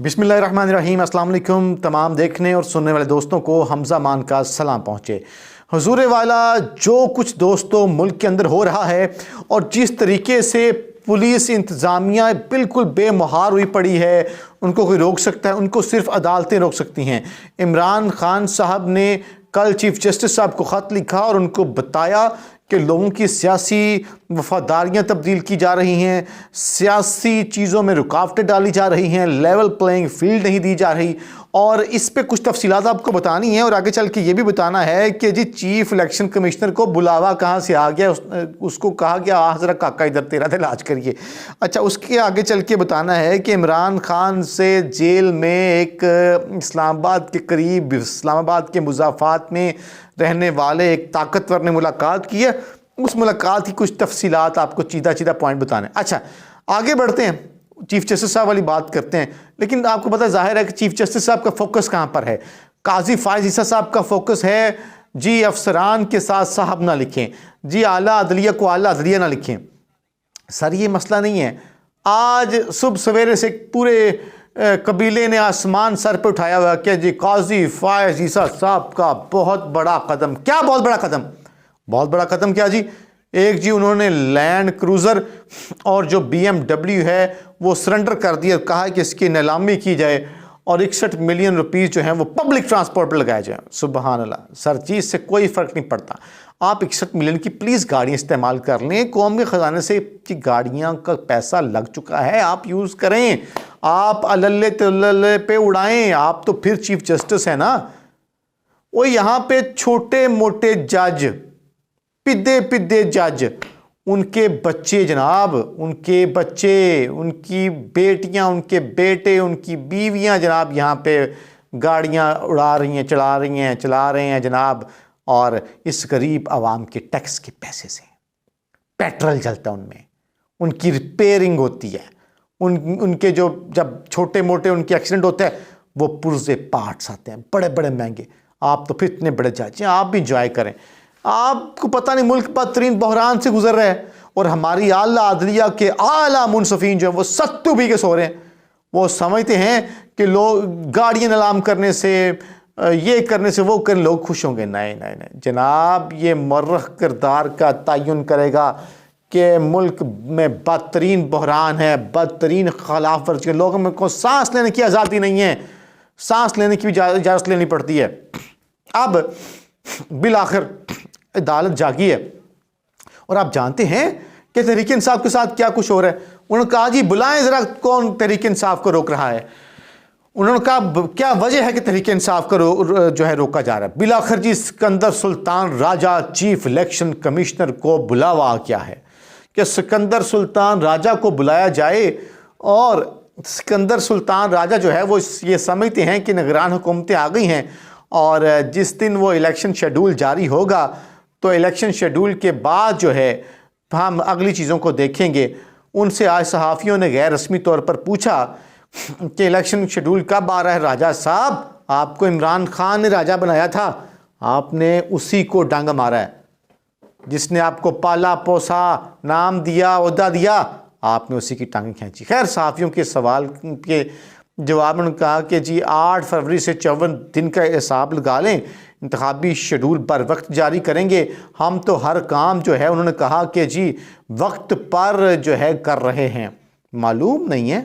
بسم اللہ الرحمن الرحیم۔ السلام علیکم تمام دیکھنے اور سننے والے دوستوں کو حمزہ مان کا سلام پہنچے۔ حضور والا جو کچھ دوستوں ملک کے اندر ہو رہا ہے اور جس طریقے سے پولیس انتظامیہ بالکل بے مہار ہوئی پڑی ہے، ان کو کوئی روک سکتا ہے؟ ان کو صرف عدالتیں روک سکتی ہیں۔ عمران خان صاحب نے کل چیف جسٹس صاحب کو خط لکھا اور ان کو بتایا کہ لوگوں کی سیاسی وفاداریاں تبدیل کی جا رہی ہیں، سیاسی چیزوں میں رکاوٹیں ڈالی جا رہی ہیں، لیول پلینگ فیلڈ نہیں دی جا رہی، اور اس پہ کچھ تفصیلات آپ کو بتانی ہیں اور آگے چل کے یہ بھی بتانا ہے کہ جی چیف الیکشن کمشنر کو بلاوا کہاں سے آ گیا، اس کو کہا گیا حضرت کاکا ادھر تیرا علاج کریے۔ اچھا، اس کے آگے چل کے بتانا ہے کہ عمران خان سے جیل میں ایک اسلام آباد کے قریب اسلام آباد کے مضافات میں رہنے والے ایک طاقتور نے ملاقات کی ہے۔ اس ملاقات کی کچھ تفصیلات آپ کو چیدہ پوائنٹ بتانے۔ اچھا، آگے بڑھتے ہیں، چیف جسٹس صاحب والی بات کرتے ہیں، لیکن آپ کو پتہ ظاہر ہے کہ چیف جسٹس صاحب کا فوکس کہاں پر ہے۔ قاضی فائز عیسیٰ صاحب کا فوکس ہے جی افسران کے ساتھ صاحب نہ لکھیں، جی اعلیٰ عدلیہ کو اعلیٰ عدلیہ نہ لکھیں۔ سر یہ مسئلہ نہیں ہے۔ آج صبح سویرے سے پورے قبیلے نے آسمان سر پہ اٹھایا ہوا کہ جی قاضی فائز عیسیٰ صاحب کا بہت بڑا قدم۔ کیا بہت بڑا قدم؟ بہت بڑا قدم کیا جی؟ ایک جی انہوں نے لینڈ کروزر اور جو بی ایم ڈبلیو ہے وہ سرنڈر کر دیا، کہا کہ اس کی نیلامی کی جائے اور 61 ملین روپیز جو ہیں وہ پبلک ٹرانسپورٹ پہ لگائے جائیں۔ سبحان اللہ سر جی، اس سے کوئی فرق نہیں پڑتا۔ آپ 61 ملین کی پلیز گاڑیاں استعمال کر لیں، قوم کے خزانے سے گاڑیاں کا پیسہ لگ چکا ہے، آپ یوز کریں، آپ اللہ تللہ پہ اڑائیں۔ آپ تو پھر چیف جسٹس ہیں نا۔ وہ یہاں پہ چھوٹے موٹے جج، پدے جج، ان کے بچے جناب، ان کے بچے، ان کی بیٹیاں، ان کے بیٹے، ان کی بیویاں جناب یہاں پہ گاڑیاں اڑا رہی ہیں، چلا رہے ہیں جناب، اور اس غریب عوام کے ٹیکس کے پیسے سے پیٹرول جلتا ہے، ان میں ان کی ریپیئرنگ ہوتی ہے، ان کے جو جب چھوٹے موٹے ان کے ایکسیڈنٹ ہوتے ہیں وہ پرزے پارٹس آتے ہیں بڑے بڑے مہنگے۔ آپ تو پھر اتنے بڑے جج ہیں، آپ بھی انجوائے کریں۔ آپ کو پتہ نہیں ملک بدترین بحران سے گزر رہے ہیں اور ہماری اعلیٰ عدلیہ کے اعلیٰ منصفین جو ہیں وہ ستو بھی کے سو رہے ہیں۔ وہ سمجھتے ہیں کہ لوگ گاڑیاں نیلام کرنے سے، یہ کرنے سے، وہ کرنے لوگ خوش ہوں گے۔ نہیں جناب، یہ مرخ کردار کا تعین کرے گا کہ ملک میں بدترین بحران ہے، بدترین خلاف ورزی، لوگوں میں کو سانس لینے کی آزادی نہیں ہے، سانس لینے کی بھی اجازت لینی پڑتی ہے۔ اب بالآخر عدالت جاگی ہے اور آپ جانتے ہیں کہ تحریک انصاف کے ساتھ کیا کچھ ہو رہا ہے۔ انہوں نے کہا جی بلائیں ذرا کون تحریک انصاف کو روک رہا ہے۔ انہوں نے کہا کیا وجہ ہے کہ تحریک انصاف کو جو ہے روکا جا رہا ہے۔ بالآخر جی سکندر سلطان راجہ چیف الیکشن کمشنر کو بلاوا کیا ہے کہ سکندر سلطان راجہ کو بلایا جائے، اور سکندر سلطان راجہ جو ہے وہ یہ سمجھتے ہیں کہ نگران حکومتیں آ گئی ہیں، اور جس دن وہ الیکشن شیڈول جاری ہوگا تو الیکشن شیڈول کے بعد جو ہے ہم اگلی چیزوں کو دیکھیں گے۔ ان سے آج صحافیوں نے غیر رسمی طور پر پوچھا کہ الیکشن شیڈول کب آ رہا ہے راجہ صاحب؟ آپ کو عمران خان نے راجہ بنایا تھا، آپ نے اسی کو ڈانگا مارا ہے، جس نے آپ کو پالا پوسا، نام دیا، عہدہ دیا، آپ نے اسی کی ٹانگیں کھینچی۔ خیر، صحافیوں کے سوال کے جواب میں نے کہا کہ جی 8 فروری سے 54 دن کا حساب لگا لیں، انتخابی شیڈول بر وقت جاری کریں گے، ہم تو ہر کام جو ہے انہوں نے کہا کہ جی وقت پر جو ہے کر رہے ہیں۔ معلوم نہیں ہے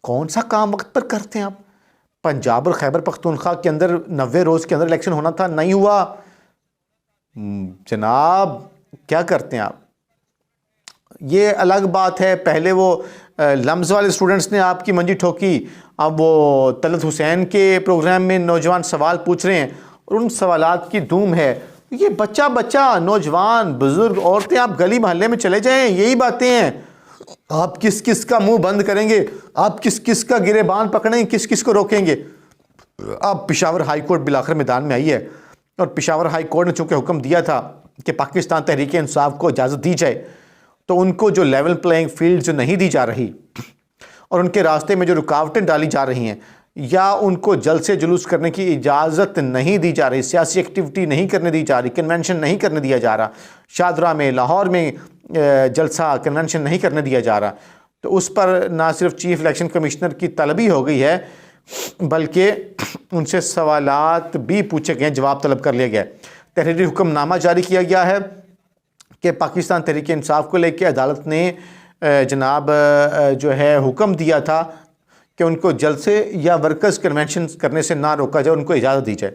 کون سا کام وقت پر کرتے ہیں آپ۔ پنجاب اور خیبر پختونخوا کے اندر 90 روز کے اندر الیکشن ہونا تھا، نہیں ہوا۔ جناب کیا کرتے ہیں آپ؟ یہ الگ بات ہے۔ پہلے وہ لمز والے اسٹوڈنٹس نے آپ کی منجی ٹھوکی، اب وہ طلعت حسین کے پروگرام میں نوجوان سوال پوچھ رہے ہیں اور ان سوالات کی دھوم ہے۔ یہ بچہ نوجوان بزرگ عورتیں، آپ گلی محلے میں چلے جائیں، یہی باتیں ہیں۔ آپ کس کس کا منہ بند کریں گے؟ آپ کس کس کا گریبان پکڑیں گے؟ کس کس کو روکیں گے؟ اب پشاور ہائی کورٹ بالآخر میدان میں آئی ہے، اور پشاور ہائی کورٹ نے چونکہ حکم دیا تھا کہ پاکستان تحریک انصاف کو اجازت دی جائے، تو ان کو جو لیول پلینگ فیلڈ جو نہیں دی جا رہی اور ان کے راستے میں جو رکاوٹیں ڈالی جا رہی ہیں، یا ان کو جلسے جلوس کرنے کی اجازت نہیں دی جا رہی، سیاسی ایکٹیویٹی نہیں کرنے دی جا رہی، کنونشن نہیں کرنے دیا جا رہا، شاہدرہ میں، لاہور میں جلسہ کنونشن نہیں کرنے دیا جا رہا، تو اس پر نہ صرف چیف الیکشن کمشنر کی طلبی ہو گئی ہے بلکہ ان سے سوالات بھی پوچھے گئے، جواب طلب کر لیا گیا ہے۔ تحریری حکم نامہ جاری کیا گیا ہے کہ پاکستان تحریک انصاف کو لے کے عدالت نے جناب جو ہے حکم دیا تھا کہ ان کو جلسے یا ورکرز کنونشن کرنے سے نہ روکا جائے، ان کو اجازت دی جائے۔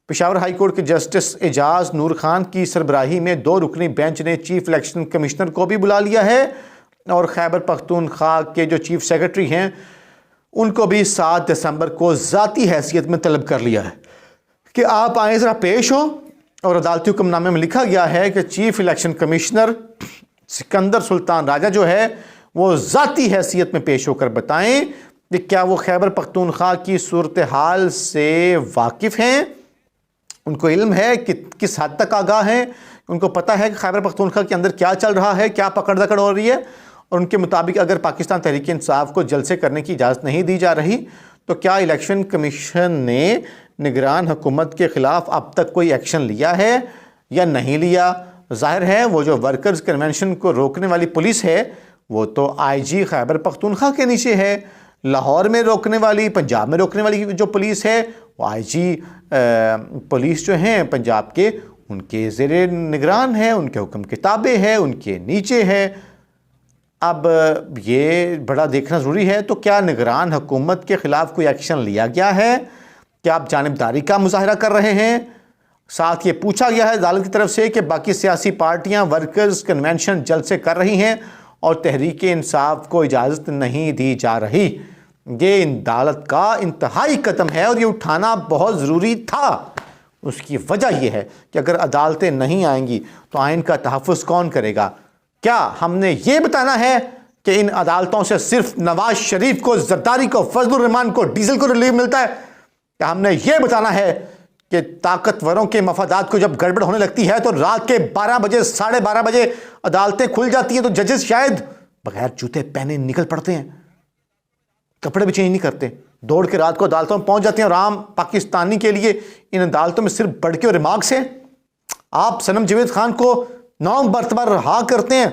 پشاور ہائی کورٹ کے جسٹس اعجاز نور خان کی سربراہی میں 2 رکنی بینچ نے چیف الیکشن کمشنر کو بھی بلا لیا ہے اور خیبر پختونخوا کے جو چیف سیکرٹری ہیں ان کو بھی 7 دسمبر کو ذاتی حیثیت میں طلب کر لیا ہے کہ آپ آئیں ذرا پیش ہوں، اور عدالتی حکم نامے میں لکھا گیا ہے کہ چیف الیکشن کمشنر سکندر سلطان راجہ جو ہے وہ ذاتی حیثیت میں پیش ہو کر بتائیں کہ کیا وہ خیبر پختونخوا کی صورتحال سے واقف ہیں، ان کو علم ہے کہ کس حد تک آگاہ ہیں، ان کو پتہ ہے کہ خیبر پختونخوا کے اندر کیا چل رہا ہے، کیا پکڑ دکڑ ہو رہی ہے، اور ان کے مطابق اگر پاکستان تحریک انصاف کو جلسے کرنے کی اجازت نہیں دی جا رہی تو کیا الیکشن کمیشن نے نگران حکومت کے خلاف اب تک کوئی ایکشن لیا ہے یا نہیں لیا۔ ظاہر ہے وہ جو ورکرز کنونشن کو روکنے والی پولیس ہے وہ تو آئی جی خیبر پختونخوا کے نیچے ہے، لاہور میں روکنے والی، پنجاب میں روکنے والی جو پولیس ہے وہ آئی جی پولیس جو ہیں پنجاب کے ان کے زیر نگران ہے، ان کے حکم کتابیں ہیں، ان کے نیچے ہے۔ اب یہ بڑا دیکھنا ضروری ہے، تو کیا نگران حکومت کے خلاف کوئی ایکشن لیا گیا ہے؟ کیا آپ جانبداری کا مظاہرہ کر رہے ہیں؟ ساتھ یہ پوچھا گیا ہے عدالت کی طرف سے کہ باقی سیاسی پارٹیاں ورکرز کنونشن جلسے کر رہی ہیں اور تحریک انصاف کو اجازت نہیں دی جا رہی۔ یہ عدالت کا انتہائی قدم ہے اور یہ اٹھانا بہت ضروری تھا۔ اس کی وجہ یہ ہے کہ اگر عدالتیں نہیں آئیں گی تو آئین کا تحفظ کون کرے گا؟ کیا ہم نے یہ بتانا ہے کہ ان عدالتوں سے صرف نواز شریف کو، زرداری کو، فضل الرحمان کو، ڈیزل کو ریلیف ملتا ہے؟ کیا ہم نے یہ بتانا ہے کہ طاقتوروں کے مفادات کو جب گڑبڑ ہونے لگتی ہے تو رات کے 12 بجے 12:30 بجے عدالتیں کھل جاتی ہیں تو ججز شاید بغیر جوتے پہنے نکل پڑتے ہیں، کپڑے بھی چینج نہیں کرتے، دوڑ کے رات کو عدالتوں میں پہنچ جاتے ہیں، اور عام پاکستانی کے لیے ان عدالتوں میں صرف بڑکے اور ریمارکس ہیں۔ آپ صنم جاوید خان کو 9 مرتبہ رہا کرتے ہیں،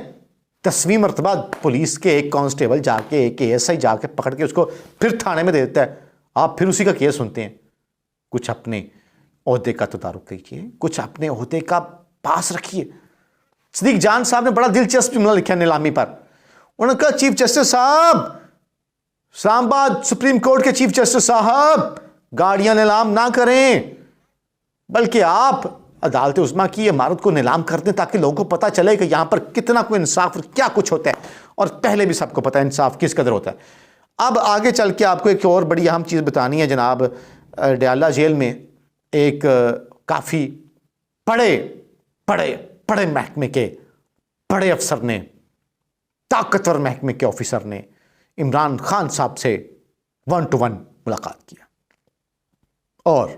10ویں مرتبہ پولیس کے ایک کانسٹیبل جا کے، ایک ASI جا کے پکڑ کے اس کو پھر تھانے میں دے دیتا ہے، آپ پھر اسی کا کیس سنتے ہیں۔ کچھ اپنے عہدے کا تدارک کیجیے، کچھ اپنے عہدے کا پاس رکھیے۔ صدیق جان صاحب نے بڑا دلچسپ جملہ لکھا نیلامی پر، انہوں نے کہا چیف جسٹس صاحب، اسلام آباد سپریم کورٹ کے چیف جسٹس صاحب، گاڑیاں نیلام نہ کریں بلکہ آپ عدالت عظمیٰ کی عمارت کو نیلام کر دیں تاکہ لوگوں کو پتہ چلے کہ یہاں پر کتنا کوئی انصاف اور کیا کچھ ہوتا ہے، اور پہلے بھی سب کو پتہ ہے انصاف کس قدر ہوتا ہے۔ اب آگے چل کے آپ کو ایک اور بڑی اہم چیز بتانی ہے جناب۔ ڈیالہ جیل میں ایک کافی بڑے محکمے کے بڑے افسر نے، طاقتور محکمے کے آفیسر نے عمران خان صاحب سے 1 to 1 ملاقات کیا، اور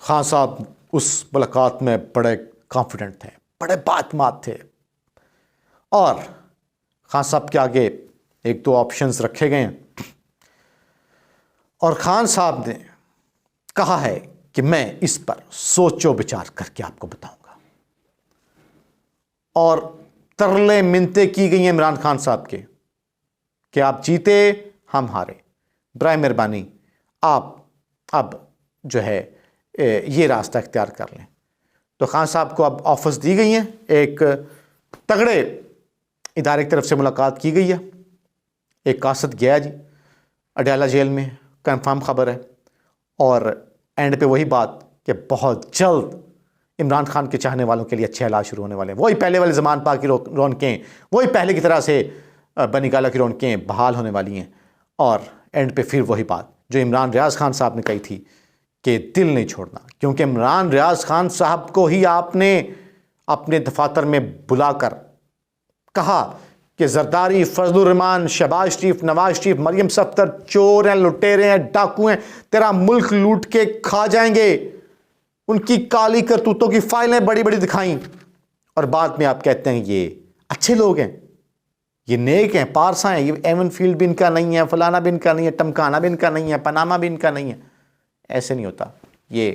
خان صاحب اس ملاقات میں بڑے کانفیڈنٹ تھے، بڑے باعتماد تھے، اور خان صاحب کے آگے 1-2 آپشنز رکھے گئے ہیں، اور خان صاحب نے کہا ہے کہ میں اس پر سوچ و بچار کر کے آپ کو بتاؤں گا، اور ترلے منتیں کی گئی ہیں عمران خان صاحب کے کہ آپ جیتے ہم ہارے، برائے مہربانی آپ اب جو ہے یہ راستہ اختیار کر لیں۔ تو خان صاحب کو اب آفرز دی گئی ہیں، ایک تگڑے ادارے کی طرف سے ملاقات کی گئی ہے، ایک قاصد گیا جی اڈیالہ جیل میں، کنفرم خبر ہے، اور اینڈ پہ وہی بات کہ بہت جلد عمران خان کے چاہنے والوں کے لیے اچھے حالات شروع ہونے والے ہیں، وہی پہلے والے زمان پاک کی رونقیں، وہی پہلے کی طرح سے بنی گالہ کی رونقیں بحال ہونے والی ہیں، اور اینڈ پہ پھر وہی بات جو عمران ریاض خان صاحب نے کہی تھی کہ دل نہیں چھوڑنا، کیونکہ عمران ریاض خان صاحب کو ہی آپ نے اپنے دفاتر میں بلا کر کہا کہ زرداری، فضل الرحمان، شہباز شریف، نواز شریف، مریم صفدر چور ہیں، لٹیرے ہیں، ڈاکو ہیں، تیرا ملک لوٹ کے کھا جائیں گے۔ ان کی کالی کرتوتوں کی فائلیں بڑی بڑی دکھائیں، اور بعد میں آپ کہتے ہیں یہ اچھے لوگ ہیں، یہ نیک ہیں، پارسا ہیں، یہ ایون فیلڈ بھی ان کا نہیں ہے، فلانا بھی ان کا نہیں ہے، ٹمکانا بھی ان کا نہیں ہے، پاناما بھی ان کا نہیں ہے۔ ایسے نہیں ہوتا، یہ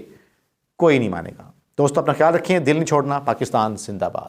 کوئی نہیں مانے گا۔ دوستو اپنا خیال رکھیں، دل نہیں چھوڑنا۔ پاکستان زندہ باد۔